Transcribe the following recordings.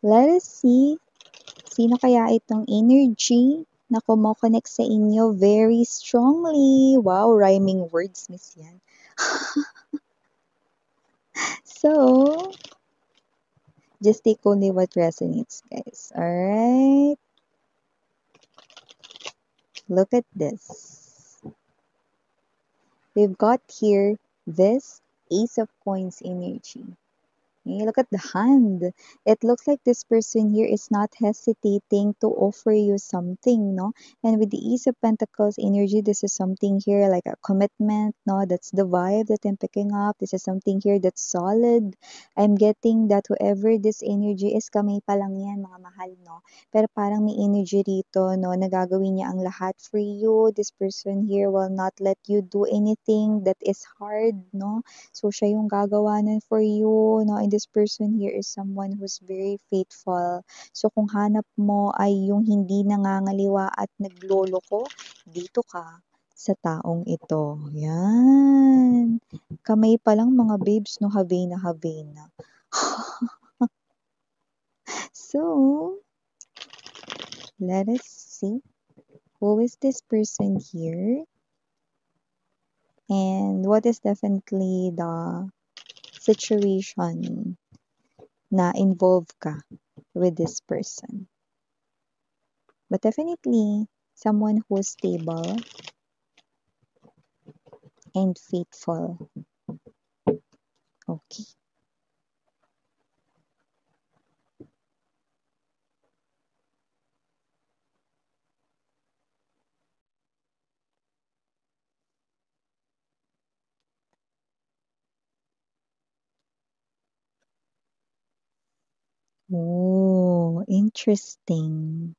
Let us see, sino kaya itong energy na kumo-connect sa inyo very strongly. Wow, rhyming words, Miss Yan. So, just take only what resonates, guys. Alright? Look at this. We've got here this Ace of Coins energy. Okay, look at the hand. It looks like this person here is not hesitating to offer you something, no? And with the Ace of Pentacles energy, this is something here like a commitment, no? That's the vibe that I'm picking up. This is something here that's solid. I'm getting that whoever this energy is, kamay pa lang yan, mga mahal, no? Pero parang may energy rito, no? Nagagawin niya ang lahat for you. This person here will not let you do anything that is hard, no? So, siya yung gagawa nun for you, no? And this person here is someone who's very faithful. So, kung hanap mo ay yung hindi nangangaliwa at nagloloko, dito ka sa taong ito. Yan. Kamay pa lang mga babes, no? Havena, Havena. So, let us see. Who is this person here? And what is definitely the situation na involved ka with this person. But definitely, someone who is stable and faithful. Okay. Oh, interesting.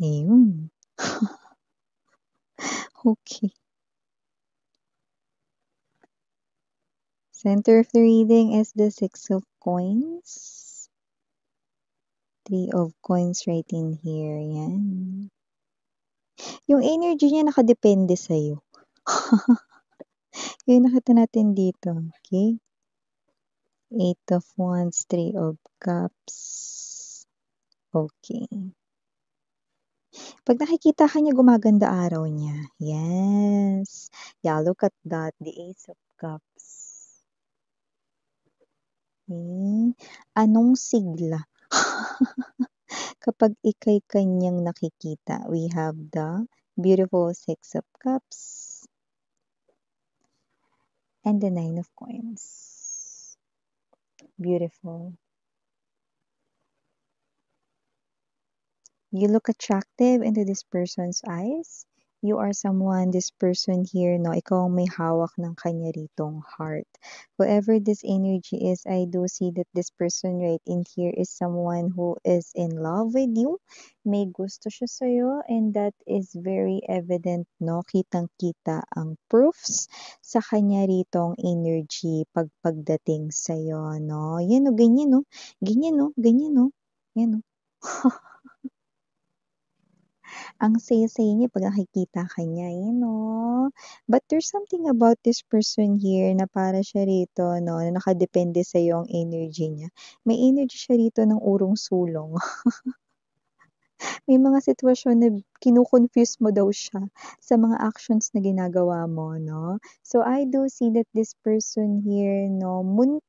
Ayun. Okay. Center of the reading is the Six of Coins. Three of Coins right in here. Yan. Yung energy niya nakadepende sa'yo. Yung nakita natin dito. Okay? Eight of Wands, Three of Cups. Okay. Pag nakikita ka niya, gumaganda araw niya. Yes. Yeah, look at that. The Ace of Cups. Okay. Anong sigla? Kapag ikay kanyang nakikita, we have the beautiful Six of Cups and the Nine of Coins. Beautiful. You look attractive into this person's eyes. You are someone, this person here, no, ikaw ang may hawak ng kanya ritong heart. Whoever this energy is, I do see that this person right in here is someone who is in love with you. May gusto siya sa'yo, and that is very evident, no? Kitang-kita ang proofs sa kanya ritong energy pagdating sa'yo, no? Yan o, ganyan, no? Ganyan, no? Ganyan, no? Yan, no? Ang saya-saya niya 'pag nakikita ka niya, eh, 'no? But there's something about this person here na para siya rito 'no, na nakadepende sa'yo ang energy niya. May energy siya rito ng urong-sulong. May mga sitwasyon na kino-confuse mo daw siya sa mga actions na ginagawa mo 'no. So, I do see that this person here 'no, muntik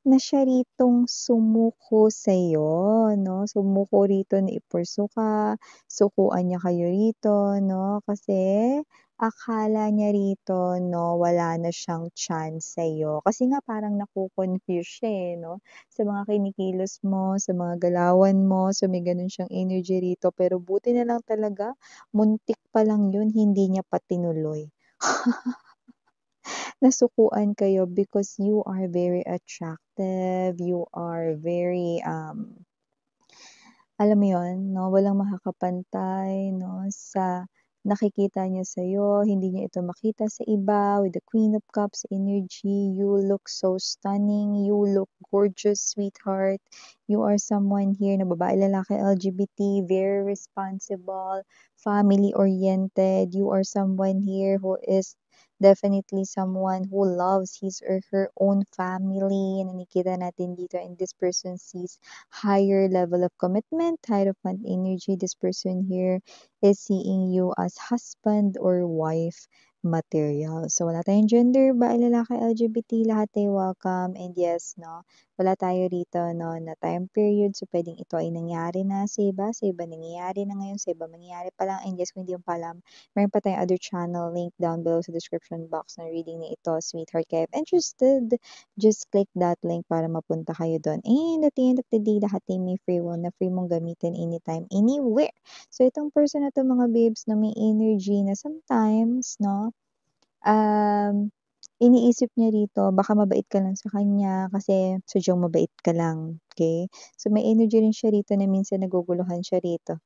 na siya ritong sumuko sa'yo 'no. Sumuko rito na i-pursue ka, sukuan niya kayo rito 'no, kasi akala niya rito 'no, wala na siyang chance sa'yo. Kasi nga parang nako-confuse siya, eh, 'no, sa mga kinikilos mo, sa mga galawan mo. So, may gano'n siyang energy rito. Pero buti na lang talaga, muntik pa lang 'yun, hindi niya pa tinuloy. Nasukuan kayo because you are very attractive, you are very, alam mo 'yun 'no, walang makakapantay 'no, sa nakikita niya sa'yo, hindi niya ito makita sa iba. With the Queen of Cups energy, you look so stunning, you look gorgeous, sweetheart. You are someone here na babae, lalaki, LGBT, very responsible, family-oriented. You are someone here who is definitely someone who loves his or her own family. Nakikita natin dito, and this person sees higher level of commitment, Hierophant energy. This person here is seeing you as husband or wife material. So, wala tayong gender, babae, lalaki, LGBT, lahat ay welcome. And yes, no, wala tayo rito, no, na time period. So, pwedeng ito ay nangyari na sa iba nangyayari na ngayon, sa iba mangyayari pa lang. And yes, kung hindi mo pa alam, meron pa tayong other channel link down below sa description box na reading ni ito, Sweetheart. Kaya if interested, just click that link para mapunta kayo doon. And at the end of the day, lahat ay may free will na free mong gamitin anytime, anywhere. So, itong person na to, mga babes, na may energy na sometimes, no, iniisip niya rito, baka mabait ka lang sa kanya kasi sadyang mabait ka lang, okay? So, may energy rin siya rito na minsan naguguluhan siya rito.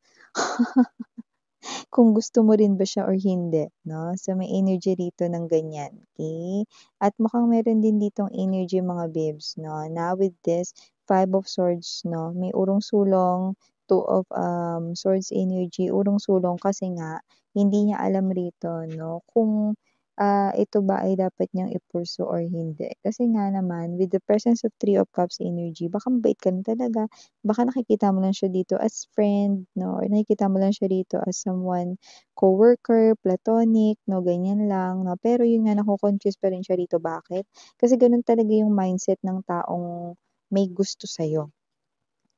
Kung gusto mo rin ba siya or hindi, no? So, may energy rito ng ganyan, okay? At mukhang meron din ditong energy, mga babes, no? Now, with this, Five of Swords, no? May urong-sulong, Two of Swords energy, urong-sulong kasi nga, hindi niya alam rito, no? Kung ito ba ay dapat niyang i-pursue or hindi. Kasi nga naman, with the presence of Three of Cups energy, baka mabait ka lang talaga, baka nakikita mo lang siya dito as friend, no? Or nakikita mo lang siya dito as someone, coworker, platonic, no? Ganyan lang, no? Pero yun nga, nako-confuse pa rin siya rito. Bakit? Kasi ganun talaga yung mindset ng taong may gusto sa'yo.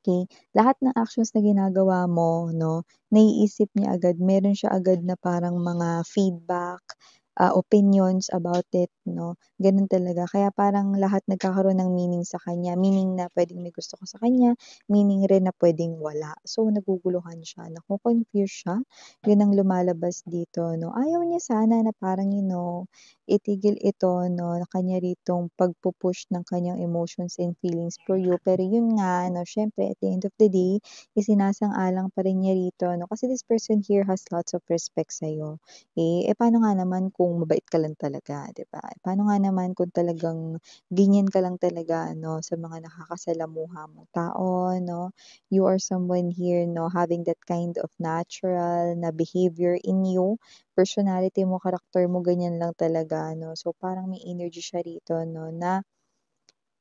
Okay? Lahat ng actions na ginagawa mo, no, naiisip niya agad, meron siya agad na parang mga feedback, opinions about it, no? Gano'n talaga. Kaya parang lahat nagkakaroon ng meaning sa kanya. Meaning na puwedeng may gusto ka sa kanya, meaning rin na puwedeng wala. So, naguguluhan siya, nako-confuse siya. 'Yun ang lumalabas dito, no? Ayaw niya sana na parang, itigil ito, no, na kanya ritong pagpu-push ng kanyang emotions and feelings for you. Pero 'yun nga, no, siyempre at the end of the day, isinasang-alang pa rin niya rito, no, kasi this person here has lots of respect sa'yo. Paano nga naman kung mabait ka lang talaga, 'di ba? Paano nga naman kung talagang ganyan ka lang talaga, no, sa mga nakakasalamuha mong tao, no? You are someone here, no, having that kind of natural na behavior in you, personality mo, karakter mo, ganyan lang talaga, no? So, parang may energy siya rito, no, na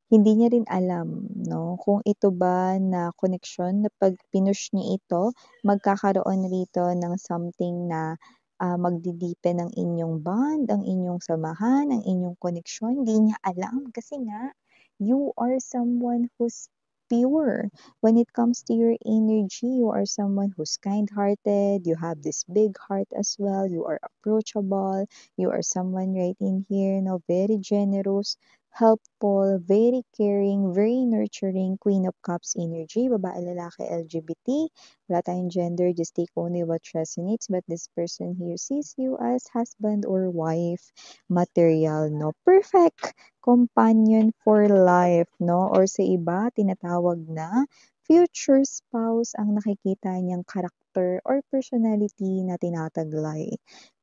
hindi niya rin alam, 'no, kung ito ba na koneksyon na 'pag pinush niya ito, magkakaroon rito ng something na, magdi-deepen ang inyong bond, ang inyong samahan, ang inyong koneksyon. Hindi niya alam kasi nga, you are someone who's pure. When it comes to your energy, you are someone who's kind-hearted, you have this big heart as well, you are approachable, you are someone right in here, no, very generous, helpful, very caring, very nurturing, Queen of Cups energy, babae, lalaki, LGBT. Wala tayong gender, just take only what resonates. But this person here sees you as husband or wife material, no? Perfect companion for life, no? Or sa iba, tinatawag na future spouse ang nakikita niyang karakter or personality na tinataglay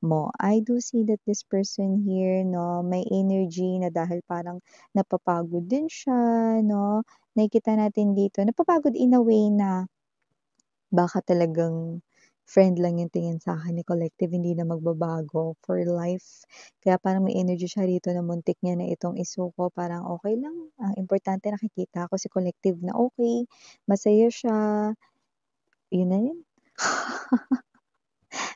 mo. I do see that this person here, no, may energy na dahil parang napapagod din siya, no? Nakikita natin dito, napapagod in a way na baka talagang friend lang yung tingin sa akin ni Collective, hindi na magbabago for life. Kaya parang may energy siya rito na muntik niya na itong isuko, parang okay lang. Ang importante nakikita ko si Collective na okay, masaya siya, yun na yun.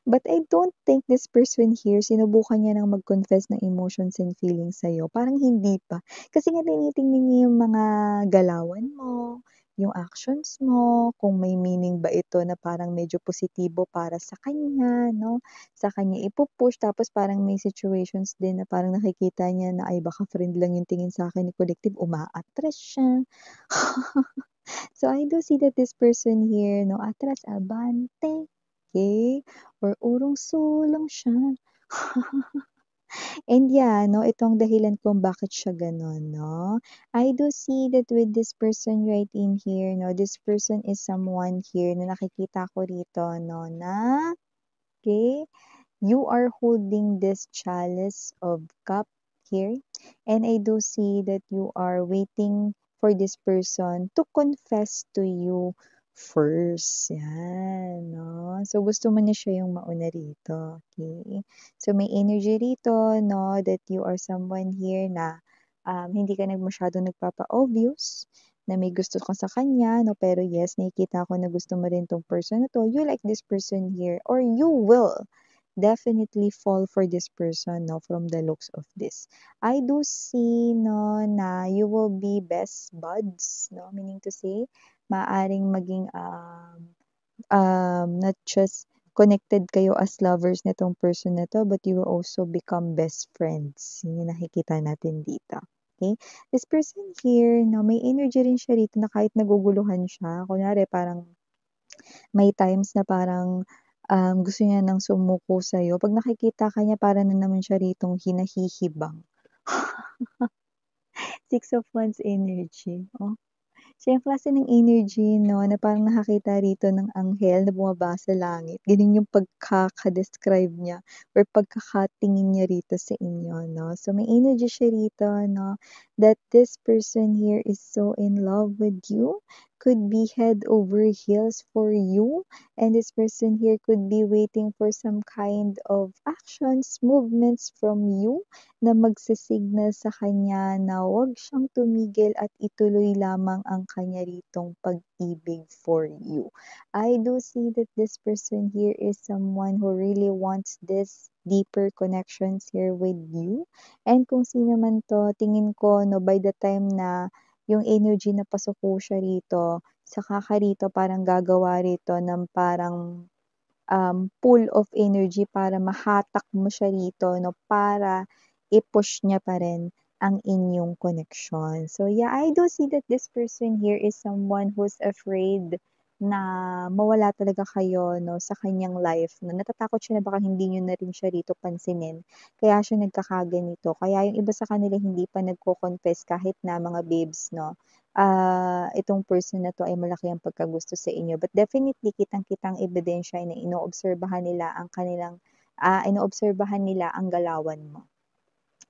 But I don't think this person here, sinubukan niya ng mag-confess ng emotions and feelings sa'yo. Parang hindi pa. Kasi nga tinitingnan niya yung mga galawan mo, yung actions mo, kung may meaning ba ito na parang medyo positibo para sa kanya, no? Sa kanya ipupush. Tapos parang may situations din na parang nakikita niya na ay baka friend lang yung tingin sa akin ni Collective, uma-attract siya. So I do see that this person here, no, atras abante, okay? Or urong-sulong siya. And yeah, no, itong dahilan kung bakit siya gano'n, no? I do see that with this person right in here, no, this person is someone here na nakikita ko rito, no, na, okay, you are holding this chalice of cup here, and I do see that you are waiting for this person to confess to you first, yan, 'no. So, gusto mo na siya yung mauna rito, okey. So, may energy rito 'no, that you are someone here na, hindi ka masyadong nagpapa-obvious na may gusto ka sa kanya 'no, pero yes, nakikita ko na gusto mo rin 'tong person na 'to. You like this person here or you will definitely fall for this person 'no, from the looks of this. I do see 'no, na you will be best buds 'no, meaning to say maaaring maging, not just connected kayo as lovers nitong person na 'to, but you will also become best friends. Yun yung nakikita natin dito, okay. This person here 'no, may energy rin siya rito na kahit naguguluhan siya, kunwari parang may times na parang, gusto niya ng sumuko sa'yo, 'pag nakikita ka niya para na naman siya ritong hinahihibang. Six of Wands energy, oh. Siya yung klase ng energy 'no, na parang nakakita rito ng anghel na bumaba sa langit, gano'n yung pagkaka-describe niya or pagkakatingin niya rito sa inyo 'no. So, may energy siya rito 'no, that this person here is so in love with you, could be head over heels for you, and this person here could be waiting for some kind of actions, movements from you na magsi-signal sa kanya na huwag siyang tumigil at ituloy lamang ang kanya ritong pag-ibig for you. I do see that this person here is someone who really wants this deeper connections here with you. And kung sino man 'to, tingin ko 'no, by the time na yung energy na pasuko siya rito, saka ka rito parang gagawa rito ng parang pool of energy para mahatak mo siya rito 'no, para i-push niya pa rin ang inyong connection. So yeah, I do see that this person here is someone who's afraid na mawala talaga kayo 'no, sa kanyang life 'no. Natatakot siya na baka hindi niyo na rin siya rito pansinin, kaya siya nagkakaganito. Kaya yung iba sa kanila hindi pa nagko-confess kahit na mga babes 'no, itong person na 'to ay malaki ang pagkagusto sa inyo. But definitely kitang-kitang ebidensya na inoobserbahan nila ang kanilang, inoobserbahan nila ang galawan mo.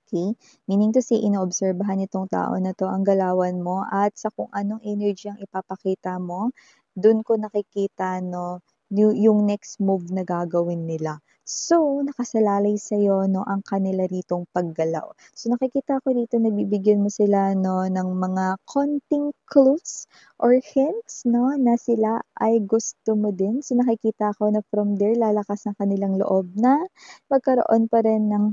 Okay, meaning to say inoobserbahan nitong tao na 'to ang galawan mo at sa kung anong energy ang ipapakita mo, dun ko nakikita 'no, yung next move na gagawin nila. So, nakasalalay sa'yo 'no, ang kanila ritong paggalaw. So, nakikita ko dito nagbibigyan mo sila 'no, ng mga konting clues or hints 'no, na sila ay gusto mo din. So, nakikita ko na from there lalakas ang kanilang loob na magkaroon pa rin ng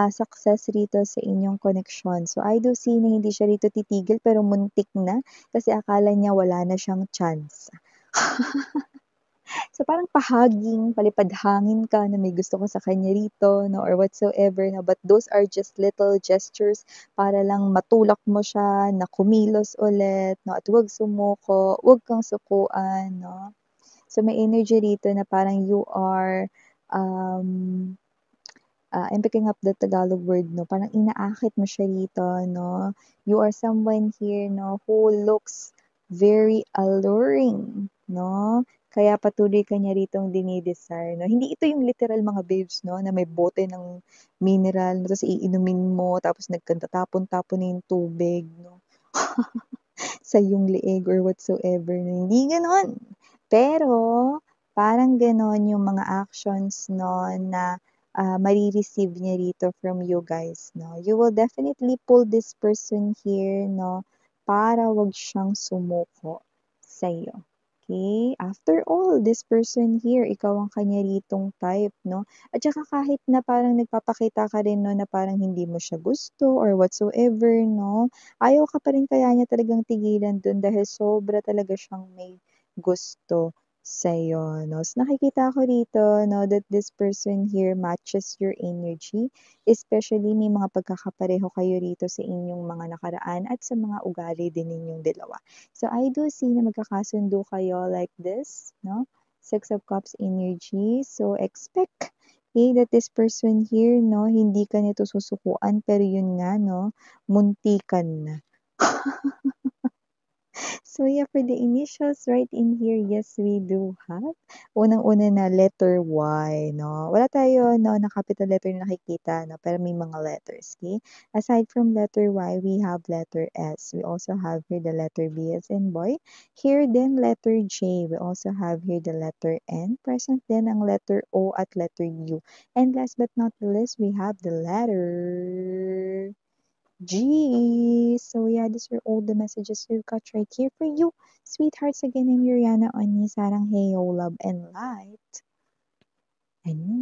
success rito sa inyong koneksyon. So, I do see na hindi siya rito titigil pero muntik na kasi akala niya wala na siyang chance. So, parang pahaging, palipad-hangin ka na may gusto ko sa kanya rito 'no, or whatsoever na but those are just little gestures para lang matulak mo siya na kumilos ulit 'no, at huwag sumuko, huwag kang sukuan 'no. So, may energy rito na parang you are, um I'm picking up the Tagalog word 'no, parang inaakit mo siya rito 'no. You are someone here 'no, who looks very alluring 'no, kaya patuloy ka niya ritong dine-desire 'no. Hindi ito yung literal mga babes 'no, na may bote ng mineral tapos iinumin mo tapos nagtatapon-tapon na yung tubig 'no, sa iyong leeg or whatsoever 'no, hindi gano'n. Pero parang gano'n yung mga actions 'no na mare-receive niya rito from you guys 'no. You will definitely pull this person here 'no, para 'wag siyang sumuko sa'yo, okey? After all, this person here, ikaw ang kanya ritong type 'no, at saka kahit na parang nagpapakita ka rin 'no, na parang hindi mo siya gusto or whatsoever 'no, ayaw ka pa rin kaya niya talagang tigilan dun dahil sobra talaga siyang may gusto sa'yo 'no. So, nakikita ko rito 'no, that this person here matches your energy, especially may mga pagkakapareho kayo rito sa inyong mga nakaraan at sa mga ugali din ninyong dalawa. So, I do see na magkakasundo kayo like this 'no, Six of Cups energy. So, expect, that this person here 'no, hindi ka nito susukuan pero yun nga 'no, muntikan na. So yeah, for the initials right in here, yes, we do have. Unang-una na letter Y, no? Wala tayo, no, na capital letter na nakikita, no? Pero may mga letters, okay? Aside from letter Y, we have letter S. We also have here the letter B as in boy. Here then letter J. We also have here the letter N. Present then ang letter O at letter U. And last but not the least, we have the letter G. So yeah, these are all the messages we've got right here for you. Sweethearts, again, I'm Yuriana on Sarang Heyo Love and Light. And